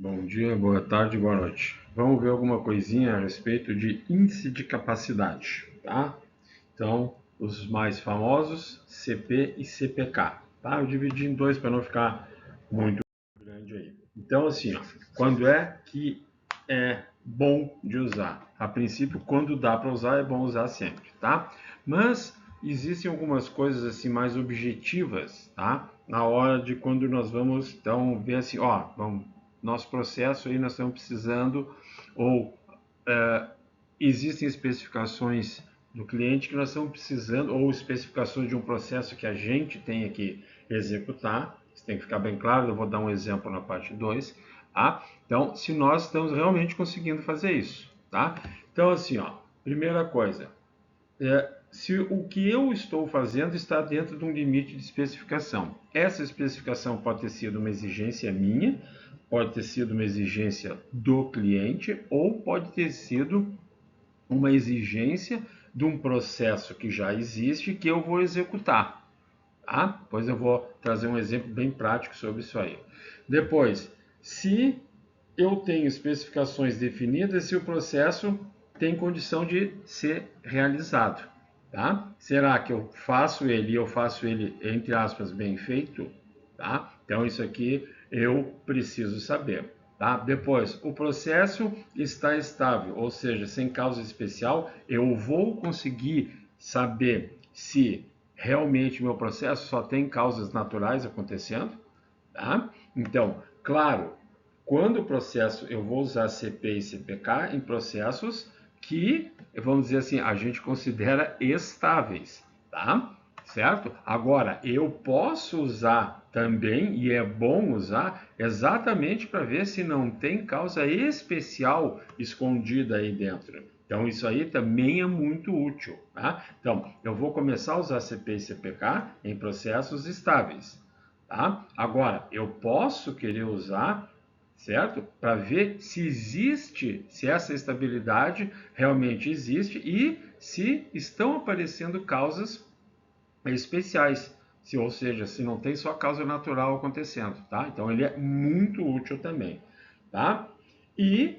Bom dia, boa tarde, boa noite. Vamos ver alguma coisinha a respeito de índice de capacidade, tá? Então, os mais famosos, CP e CPK, tá? Eu dividi em dois para não ficar muito grande aí. Então, assim, ó, quando é que é bom de usar? A princípio, quando dá para usar, é bom usar sempre, tá? Mas existem algumas coisas assim mais objetivas, tá? Na hora de quando nós vamos, então, ver assim, ó, vamos, nosso processo aí nós estamos precisando, ou existem especificações do cliente que nós estamos precisando, ou especificações de um processo que a gente tenha que executar. Isso tem que ficar bem claro, eu vou dar um exemplo na parte 2. Tá? Então, se nós estamos realmente conseguindo fazer isso. Tá? Então, assim, ó, primeira coisa, se o que eu estou fazendo está dentro de um limite de especificação. Essa especificação pode ter sido uma exigência minha, pode ter sido uma exigência do cliente, ou pode ter sido uma exigência de um processo que já existe que eu vou executar. Tá? Pois eu vou trazer um exemplo bem prático sobre isso aí. Depois, se eu tenho especificações definidas, se o processo tem condição de ser realizado. Tá? Será que eu faço ele, entre aspas, bem feito? Tá? Então, isso aqui eu preciso saber. Tá? Depois, o processo está estável, ou seja, sem causa especial, eu vou conseguir saber se realmente meu processo só tem causas naturais acontecendo. Tá? Então, claro, quando o processo, eu vou usar CP e CPK em processos que, vamos dizer assim, a gente considera estáveis, tá? Certo? Agora, eu posso usar também, e é bom usar, exatamente para ver se não tem causa especial escondida aí dentro. Então, isso aí também é muito útil, tá? Então, eu vou começar a usar CP e CPK em processos estáveis. Tá? Agora, eu posso querer usar, certo? Para ver se existe, se essa estabilidade realmente existe e se estão aparecendo causas especiais, se, ou seja, se não tem só causa natural acontecendo, tá? Então ele é muito útil também, tá? E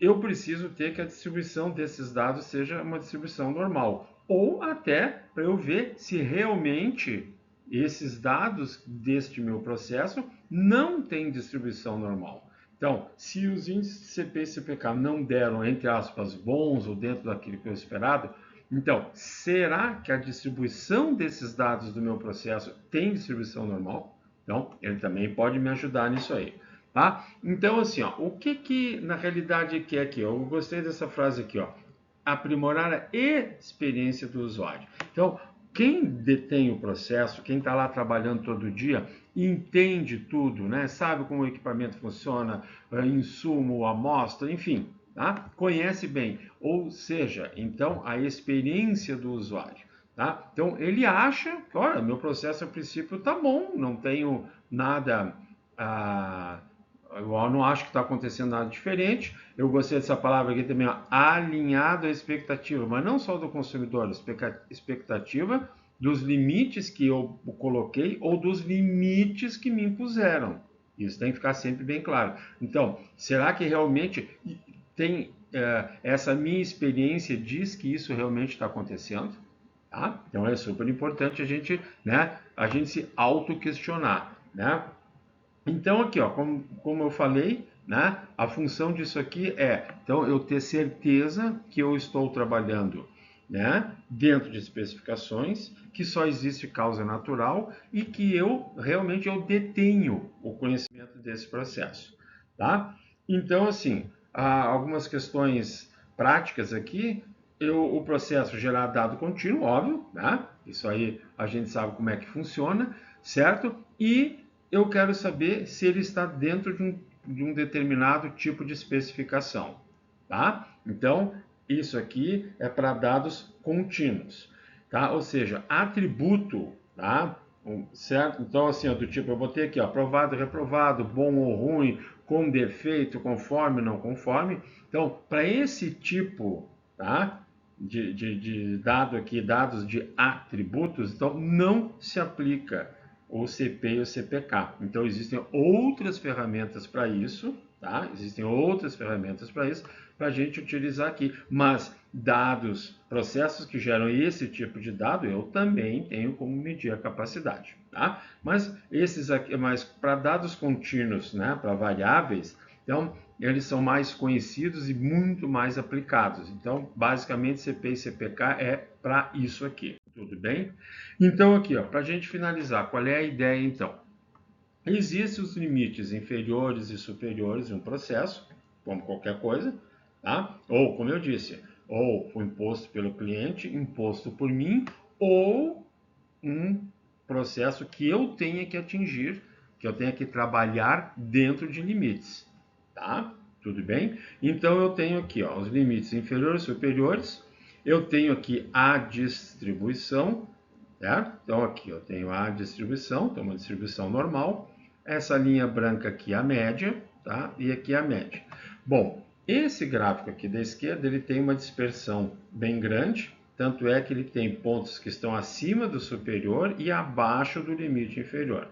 eu preciso ter que a distribuição desses dados seja uma distribuição normal, ou até para eu ver se realmente esses dados deste meu processo não têm distribuição normal. Então, se os índices CP e CPK não deram, entre aspas, bons ou dentro daquilo que eu esperado, então, será que a distribuição desses dados do meu processo tem distribuição normal? Então, ele também pode me ajudar nisso aí. Tá? Então, assim, ó, o que na realidade que é aqui? Eu gostei dessa frase aqui, ó. Aprimorar a experiência do usuário. Então, quem detém o processo, quem está lá trabalhando todo dia, entende tudo, né? Sabe como o equipamento funciona, insumo, amostra, enfim, tá? Conhece bem. Ou seja, então, a experiência do usuário. Tá? Então, ele acha que, olha, meu processo a princípio está bom, não tenho nada a eu não acho que está acontecendo nada diferente. Eu gostei dessa palavra aqui também, ó, alinhado à expectativa, mas não só do consumidor, expectativa dos limites que eu coloquei ou dos limites que me impuseram. Isso tem que ficar sempre bem claro. Então, será que realmente tem essa minha experiência diz que isso realmente está acontecendo? Tá? Então é super importante a gente se auto-questionar, né? Então, aqui, ó, como eu falei, né, a função disso aqui é, então, eu ter certeza que eu estou trabalhando, né, dentro de especificações, que só existe causa natural e que eu realmente eu detenho o conhecimento desse processo, tá? Então, assim, há algumas questões práticas aqui, o processo gerar dado contínuo, óbvio, né? Isso aí a gente sabe como é que funciona, certo? E eu quero saber se ele está dentro de um determinado tipo de especificação, tá? Então, isso aqui é para dados contínuos, tá? Ou seja, atributo, tá? Certo? Então, assim, ó, do tipo, eu botei aqui, ó, aprovado, reprovado, bom ou ruim, com defeito, conforme, não conforme. Então, para esse tipo, tá? De dado aqui, dados de atributos, então não se aplica o CP e o CPK. Então, existem outras ferramentas para isso, tá? Existem outras ferramentas para isso, para a gente utilizar aqui. Mas dados, processos que geram esse tipo de dado, eu também tenho como medir a capacidade, tá? Mas esses aqui, mas para dados contínuos, né, para variáveis, então eles são mais conhecidos e muito mais aplicados. Então, basicamente, CP e CPK é para isso aqui. Tudo bem? Então, aqui, para a gente finalizar, qual é a ideia então? Existem os limites inferiores e superiores de um processo, como qualquer coisa, tá? Ou, como eu disse, ou foi imposto pelo cliente, imposto por mim, ou um processo que eu tenha que atingir, que eu tenha que trabalhar dentro de limites, tá? Tudo bem? Então eu tenho aqui, os limites inferiores e superiores, eu tenho aqui a distribuição, certo? Então aqui eu tenho a distribuição, então uma distribuição normal, essa linha branca aqui é a média, tá? E aqui a média. Bom, esse gráfico aqui da esquerda, ele tem uma dispersão bem grande, tanto é que ele tem pontos que estão acima do superior e abaixo do limite inferior.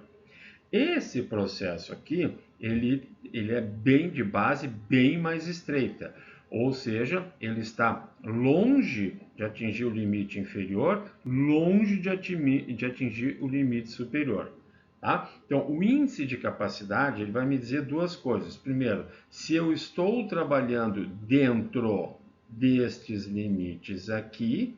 Esse processo aqui, ele é bem de base, bem mais estreita, ou seja, ele está longe de atingir o limite inferior, longe de atingir o limite superior. Tá? Então, o índice de capacidade ele vai me dizer duas coisas. Primeiro, se eu estou trabalhando dentro destes limites aqui,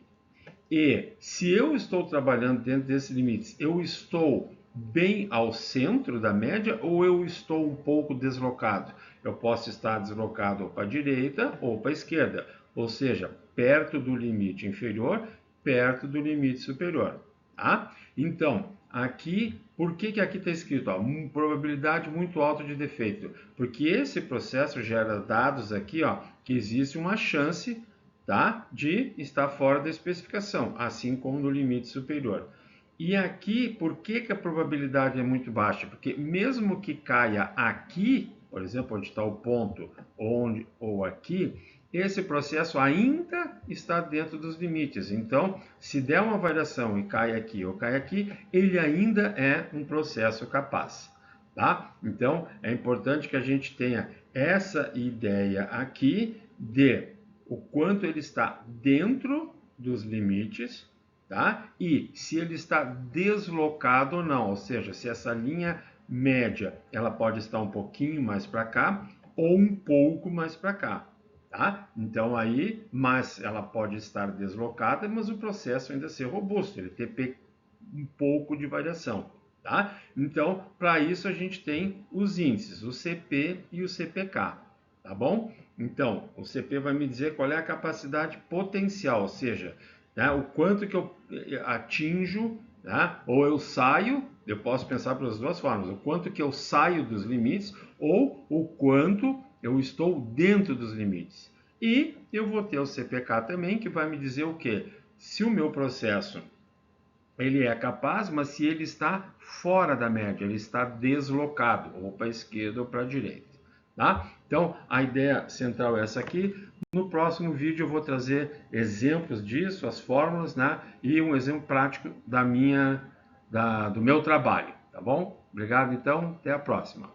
e se eu estou trabalhando dentro desses limites, eu estou bem ao centro da média ou eu estou um pouco deslocado? Eu posso estar deslocado ou para a direita ou para a esquerda, ou seja, perto do limite inferior, perto do limite superior. Tá? Então, aqui, por que aqui está escrito? Probabilidade muito alta de defeito. Porque esse processo gera dados aqui, que existe uma chance, tá, de estar fora da especificação, assim como no limite superior. E aqui, por que a probabilidade é muito baixa? Porque mesmo que caia aqui, por exemplo, onde está o ponto, ou aqui, esse processo ainda está dentro dos limites. Então, se der uma variação e cai aqui ou cai aqui, ele ainda é um processo capaz. Tá? Então, é importante que a gente tenha essa ideia aqui de o quanto ele está dentro dos limites, tá? E se ele está deslocado ou não, ou seja, se essa linha média ela pode estar um pouquinho mais para cá ou um pouco mais para cá, tá? Então aí, mas ela pode estar deslocada, mas o processo ainda ser robusto, ele ter um pouco de variação, tá? Então, para isso a gente tem os índices, o CP e o CPK, tá bom? Então, o CP vai me dizer qual é a capacidade potencial, ou seja, né, o quanto que eu atinjo, né, ou eu saio, eu posso pensar pelas duas formas, o quanto que eu saio dos limites ou o quanto eu estou dentro dos limites. E eu vou ter o CPK também, que vai me dizer o quê? Se o meu processo ele é capaz, mas se ele está fora da média, ele está deslocado, ou para a esquerda ou para a direita. Tá? Então, a ideia central é essa aqui. No próximo vídeo eu vou trazer exemplos disso, as fórmulas, né? E um exemplo prático do meu trabalho, tá bom? Obrigado então, até a próxima.